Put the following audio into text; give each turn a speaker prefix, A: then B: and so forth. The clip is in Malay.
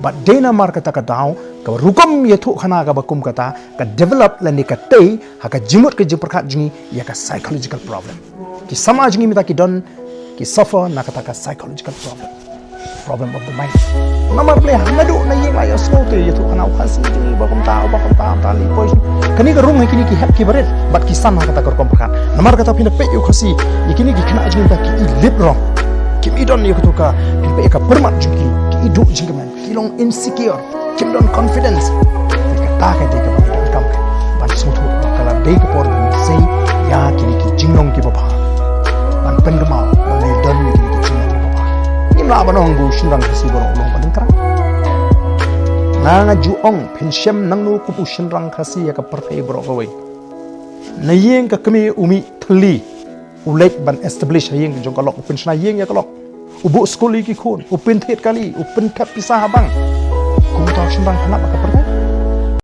A: but dena mar kata ka daw ka rukum ye thu khana ka bakum kata ka develop la ni ka tei ha ka jimut ke jiprkhat jingi ya ka psychological problem ki samaj ngi mita ki don ki suffer na kata ka psychological problem of the mind namar ple hamadu na yeng la ya snote ye thu khana khasi jingi bakum ta li poi kani ka rung kini ki hap ki baret but ki san ha kata ka rukum prakhat namar kata pina pe yu khasi ikini ki khana jingi ta ki lip wrong kim idon ye kutuka kim pe ka permat jingi ki idu jingi man ki long insecure kim don confidence ka ta ka de ka ban kam ban sutu kala de ka por ban sei ya kini ki jingnong ki baba ban pen ka ma ban le don ni ki jingnong ki baba nim la ban ong bu shinrang ki si bor long ban kra na nga ju ong pin shem nang nu ku pu shinrang khasi ya ka parthai bro ko wei na yeng ka kami umi thli ulek ban establish hayeng jong kalok upin sna yeng ya kalok ubu school ki khon upin thet kali upin kap pisah bang kum ta shinrang khana ka parthai